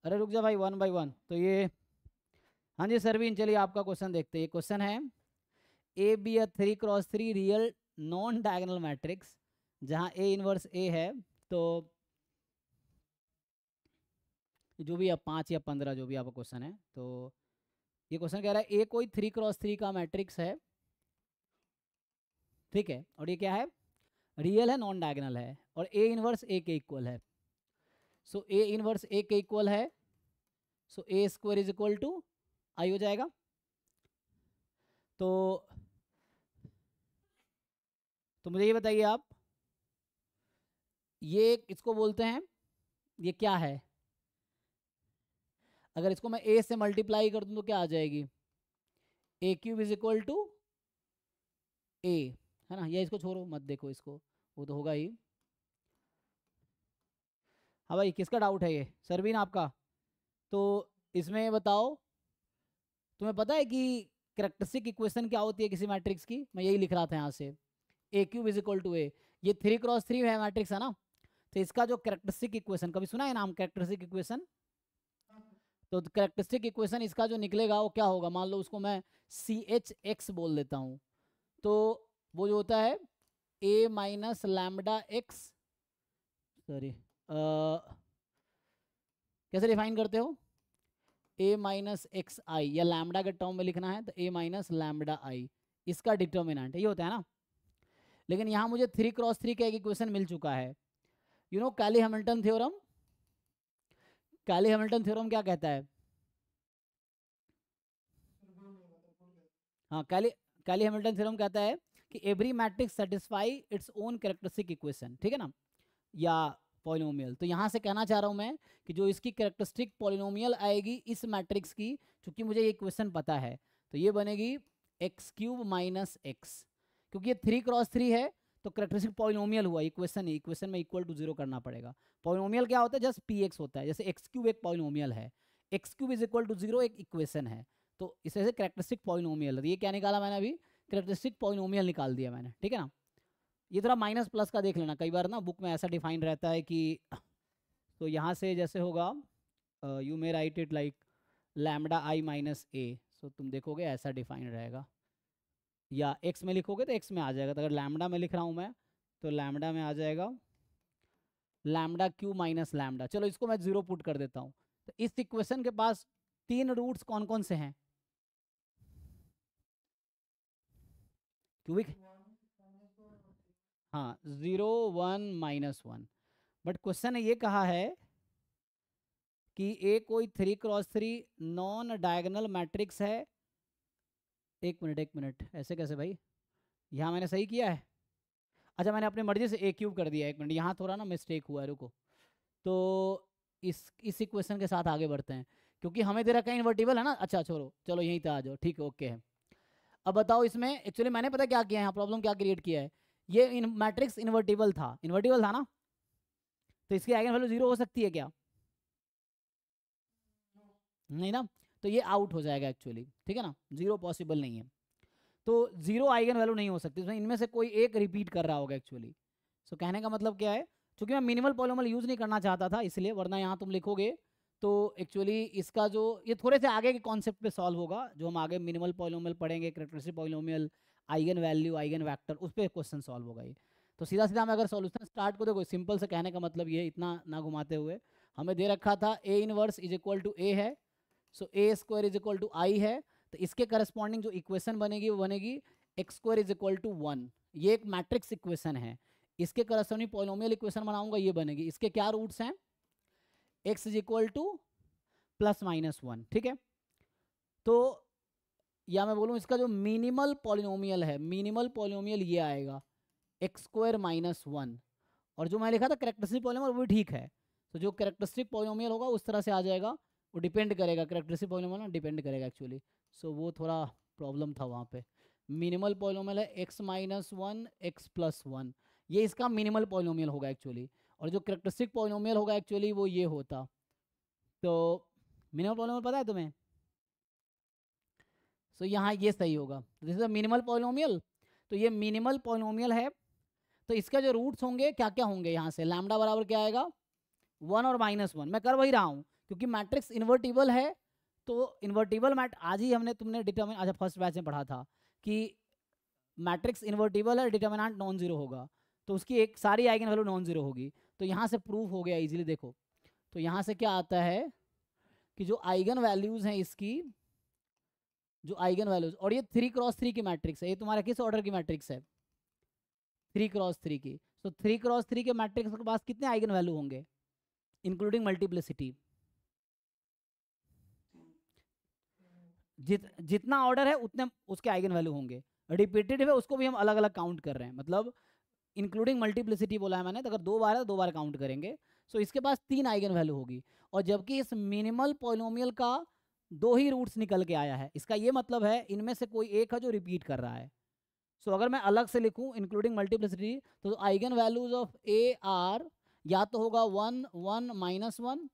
अरे रुक जा भाई, 1 बाई 1 तो ये, हाँ जी सरवीन, चलिए आपका क्वेश्चन देखते हैं। ये क्वेश्चन है A be a 3x3 real non diagonal matrix जहाँ ए इनवर्स ए है। तो जो भी अब 5 या 15 जो भी आपका क्वेश्चन है, तो ये क्वेश्चन कह रहा है ए कोई 3x3 का मैट्रिक्स है, ठीक है, और ये क्या है, रियल है, नॉन डायगोनल है, और ए इनवर्स ए के इक्वल है। सो ए इनवर्स ए के इक्वल है, so A square is equal to आई हो जाएगा। तो मुझे ये बताइए आप, ये इसको बोलते हैं, ये क्या है, अगर इसको मैं ए से मल्टीप्लाई कर दूं तो क्या आ जाएगी, ए cube is equal to A, है ना, या इसको छोड़ो मत देखो इसको, वो तो होगा ही। हाँ भाई, किसका डाउट है ये, सरवीन आपका? तो इसमें बताओ, तुम्हें पता है कि कैरेक्टरिस्टिक इक्वेशन क्या होती है किसी मैट्रिक्स की? मैं यही लिख रहा था यहाँ से, ए क्यूब इज इक्वल टू ए, ये 3x3 है मैट्रिक्स, है ना, तो इसका जो कैरेक्टरिस्टिक इक्वेशन, कभी सुना है नाम कैरेक्टरिस्टिक इक्वेशन? तो कैरेक्टरिस्टिक इक्वेशन इसका जो निकलेगा वो क्या होगा, मान लो उसको मैं सी एच एक्स बोल देता हूँ, तो वो जो होता है ए माइनस लैम्बडा एक्स, सॉरी कैसे डिफाइन करते हो, ए माइनस एक्स आई, या लैम्बडा के टर्म में लिखना है तो ए माइनस लैम्बडा आई, इसका डिटर्मिनेंट ये होता है ना। लेकिन यहाँ मुझे 3x3 का एक इक्वेशन मिल चुका है, you know Cayley Hamilton theorem. Cayley Hamilton theorem क्या कहता है? हाँ, कैली हैमिल्टन थ्योरम कहता है कि every matrix satisfy its own characteristic equation, ठीक है ना, या पॉलिनोमियल। तो यहाँ से कहना चाह रहा हूँ मैं कि जो इसकी कैरेक्टरिस्टिक पॉलिनोमियल आएगी इस मैट्रिक्स की, क्योंकि मुझे ये इक्वेशन पता है, तो ये बनेगी एक्स क्यूब माइनस एक्स, क्योंकि ये 3x3 है तो कैरेक्टरिस्टिक पॉलिनोमियल हुआ, इक्वेशन इक्वेशन में इक्वल टू 0 करना पड़ेगा। पॉलिनोमियल क्या होता है, जस्ट पी एक्स होता है, जैसे एक्स क्यूब एक पॉलिनोमियल है, X cube is equal to 0 एक इक्वेशन है, तो इस तरह से कैरेक्टरिस्टिक पॉलिनोमियल, ये क्या निकाला मैंने अभी, कैरेक्टरिस्टिक पॉलिनोमियल निकाल दिया मैंने, ठीक है ना। ये थोड़ा माइनस प्लस का देख लेना, कई बार ना बुक में ऐसा डिफाइन रहता है कि, तो यहाँ से जैसे होगा you may write it like lambda I minus A, so तुम देखोगे ऐसा डिफाइन रहेगा, या एक्स में लिखोगे तो एक्स में आ जाएगा, तो अगर लैम्बडा में लिख रहा हूँ मैं तो लैम्बडा में आ जाएगा लैम्बडा क्यू माइनस लैम्बडा। चलो इसको मैं 0 पुट कर देता हूँ, तो इस इक्वेशन के पास 3 रूट्स कौन कौन से हैं, क्यूबिक, हाँ 0 1 -1, बट क्वेश्चन ने ये कहा है कि ए कोई 3x3 नॉन डायगोनल मैट्रिक्स है। एक मिनट, ऐसे कैसे भाई, यहाँ मैंने सही किया है, अच्छा मैंने अपनी मर्जी से ए क्यूब कर दिया, एक मिनट यहाँ थोड़ा ना मिस्टेक हुआ है, रुको। तो इस इक्वेशन के साथ आगे बढ़ते हैं, क्योंकि हमें दे रखा है इन्वर्टिबल है ना, अच्छा छोड़ो, चलो यहीं तक आ जाओ, ठीक है, ओके है। अब बताओ इसमें एक्चुअली मैंने पता क्या किया है, यहाँ प्रॉब्लम क्या क्रिएट किया है, ये इन मैट्रिक्स इन्वर्टिबल था ना, तो इसकी आइगन वैल्यू 0 हो सकती है क्या, नहीं ना, तो ये आउट हो जाएगा एक्चुअली, ठीक है ना, 0 पॉसिबल नहीं है, तो 0 आइगन वैल्यू नहीं हो सकती, इसमें इनमें से कोई एक रिपीट कर रहा होगा एक्चुअली। सो कहने का मतलब क्या है, चूंकि मैं मिनिमल पॉलिनोमियल यूज़ नहीं करना चाहता था इसलिए, वरना यहाँ तुम लिखोगे तो एक्चुअली इसका जो, ये थोड़े से आगे के कॉन्सेप्ट पे सॉल्व होगा, जो हम आगे मिनिमल पॉलिनोमियल पढ़ेंगे, characteristic polynomial, eigen value, eigen vector, उस पर क्वेश्चन सॉल्व होगा ये। तो सीधा सीधा मैं अगर सॉल्यूशन स्टार्ट को देखो, सिंपल से कहने का मतलब ये, इतना ना घुमाते हुए, हमें दे रखा था A inverse is equal to A है, so A square is equal to I है, तो इसके करस्पॉन्डिंग जो इक्वेशन बनेगी वो बनेगी X square is equal to 1, ये एक मैट्रिक्स इक्वेशन है, इसके करस्पॉन्डिंग पॉलिनोमियल इक्वेशन बनाऊंगा, ये बनेगी, इसके क्या रूट्स हैं, एक्स इज इक्वल टू +-1, ठीक है। तो या मैं बोलूँ इसका जो मिनिमल पॉलिनोमियल है, मिनिमल पॉलिनोमियल ये आएगा एक्स स्क्वायर -1, और जो मैं लिखा था कैरेक्टरिस्टिक पॉलिनोमियल वो भी ठीक है, तो जो कैरेक्टरिस्टिक पॉलिनोमियल होगा उस तरह से आ जाएगा, वो डिपेंड करेगा, कैरेक्टरिस्टिक पॉलिनोमियल ना डिपेंड करेगा एक्चुअली, सो वो थोड़ा प्रॉब्लम था वहाँ पे। मिनिमल पॉलिनोमियल है x-1 x+1, ये इसका मिनिमल पॉलिनोमियल होगा एक्चुअली, और जो कैरेक्टरिस्टिक पॉलिनोमियल होगा एक्चुअली वो ये होता, तो मिनिमल पॉलिनोमियल पता है तुम्हें, सो यहाँ ये सही होगा, this is a minimal polynomial, तो ये मिनिमल पॉलिनोमियल है, तो इसके जो रूट्स होंगे क्या क्या होंगे, यहाँ से लैम्डा बराबर क्या आएगा 1 और -1, मैं कर वही रहा हूँ क्योंकि मैट्रिक्स इन्वर्टिबल है, तो इन्वर्टिबल आज ही हमने तुमने डिटर्मिन, अच्छा फर्स्ट बैच में पढ़ा था कि मैट्रिक्स इन्वर्टिबल है, डिटर्मिनेंट नॉन जीरो होगा, तो उसकी एक सारी आइगन वैल्यू नॉन जीरो होगी। तो यहाँ से प्रूफ हो गया इजीली। देखो तो यहाँ से क्या आता है कि जो आइगन वैल्यूज हैं इसकी, जो आइगन वैल्यूज, और ये 3x3 की मैट्रिक्स है, ये तुम्हारा किस ऑर्डर की मैट्रिक्स है? 3x3 की। तो 3x3 के मैट्रिक्स के पास कितने आइगन वैल्यू होंगे इंक्लूडिंग मल्टीप्लिसिटी? जितना ऑर्डर है उतने उसके आइगन वैल्यू होंगे। रिपीटेड है उसको भी हम अलग अलग काउंट कर रहे हैं, मतलब इंक्लूडिंग मल्टीप्लिसिटी बोला है मैंने, तो अगर 2 बार है तो 2 बार काउंट करेंगे। सो इसके पास 3 आइगन वैल्यू होगी, और जबकि इस मिनिमल पॉलिनोमियल का 2 ही रूट्स निकल के आया है, इसका ये मतलब है इनमें से कोई एक है जो रिपीट कर रहा है। सो अगर मैं अलग से लिखूं इंक्लूडिंग मल्टीप्लिसिटी, तो eigen values of A R या तो होगा 1 1 -1,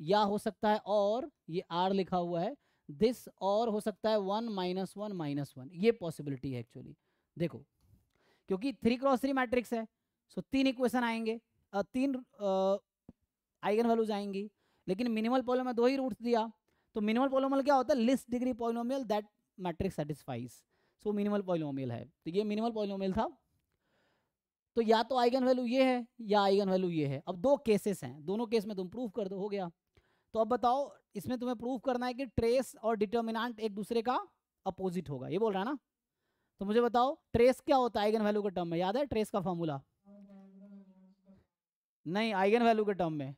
या हो सकता है और ये आर लिखा हुआ है दिस, और हो सकता है 1 -1 -1। ये पॉसिबिलिटी है एक्चुअली। देखो क्योंकि 3x3 मैट्रिक्स है, सो 3 इक्वेशन आएंगे, 3 आइगन वैल्यूज आएंगी, लेकिन मिनिमल पॉलिनोमियल में 2 ही रूट्स दिया। तो मिनिमल पॉलिनोमियल क्या होता है? List degree polynomial that matrix satisfies, so minimal polynomial है। तो ये मिनिमल पॉलिनोमियल था। तो या तो आइगन वैल्यू ये है या आइगन वैल्यू ये है। अब 2 केसेस हैं, दोनों केस में तुम प्रूफ कर दो, हो गया। तो अब बताओ इसमें तुम्हें प्रूफ करना है कि ट्रेस और डिटर्मिनेंट एक दूसरे का अपोजिट होगा, ये बोल रहा है ना। तो मुझे बताओ ट्रेस क्या होता है आइगन वैल्यू के टर्म में? याद है ट्रेस का फॉर्मूला? नहीं, आइगन वैल्यू के टर्म में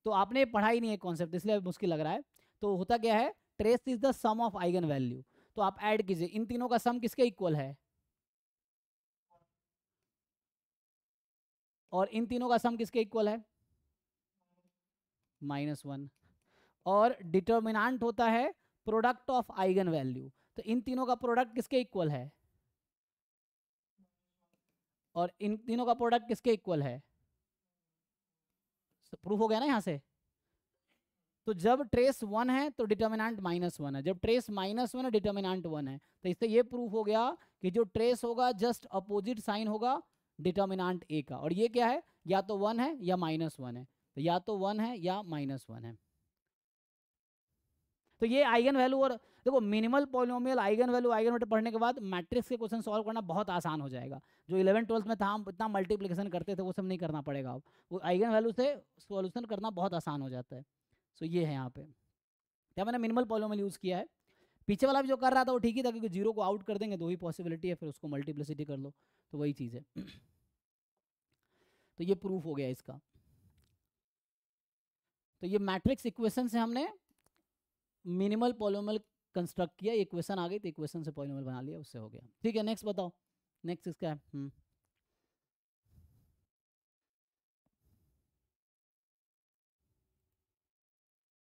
तो आपने पढ़ा ही नहीं है कॉन्सेप्ट, इसलिए मुश्किल लग रहा है। तो होता क्या है? Trace is the sum of eigen value. तो आप ऐड कीजिए, इन तीनों का सम किसके इक्वल है? और इन तीनों का सम किसके इक्वल है? -1। और डिटर्मिनेंट होता है प्रोडक्ट ऑफ आइगन वैल्यू, तो इन तीनों का प्रोडक्ट किसके इक्वल है? और इन तीनों का प्रोडक्ट किसके इक्वल है? प्रूफ हो गया ना यहाँ से। तो जब ट्रेस 1 है तो डिटर्मिनेंट -1 है, जब ट्रेस -1 है डिटर्मिनेंट 1 है। तो इससे ये प्रूफ हो गया कि जो ट्रेस होगा जस्ट अपोजिट साइन होगा डिटर्मिनेंट ए का, और ये क्या है? या तो 1 है या -1 है, तो या तो 1 है या -1 है। तो ये आइगन वैल्यू, और देखो minimal polynomial eigen value eigen vector पढ़ने के बाद मैट्रिक्स के क्वेश्चन सॉल्व करना बहुत आसान हो जाएगा। जो 11th-12th में था हम इतना मल्टीप्लिकेशन करते थे वो सब नहीं करना पड़ेगा अब, वो आइगन वैल्यू से सॉल्यूशन करना बहुत आसान हो जाता है। सो ये है यहाँ पे क्या मैंने मिनिमल पॉलिनोमियल यूज़ किया है। पीछे वाला भी जो कर रहा था वो ठीक ही था, क्योंकि 0 को आउट कर देंगे 2 ही पॉसिबिलिटी है, फिर उसको मल्टीप्लिसिटी कर लो, तो वही चीज़ है। तो ये प्रूफ हो गया इसका। तो ये मैट्रिक्स इक्वेशन से हमने मिनिमल पॉलिनोमियल कंस्ट्रक्ट किया, इक्वेशन आ गई तो इक्वेशन से पॉलिनोमियल बना लिया, उससे हो गया। ठीक है, नेक्स्ट बताओ, नेक्स्ट इसका है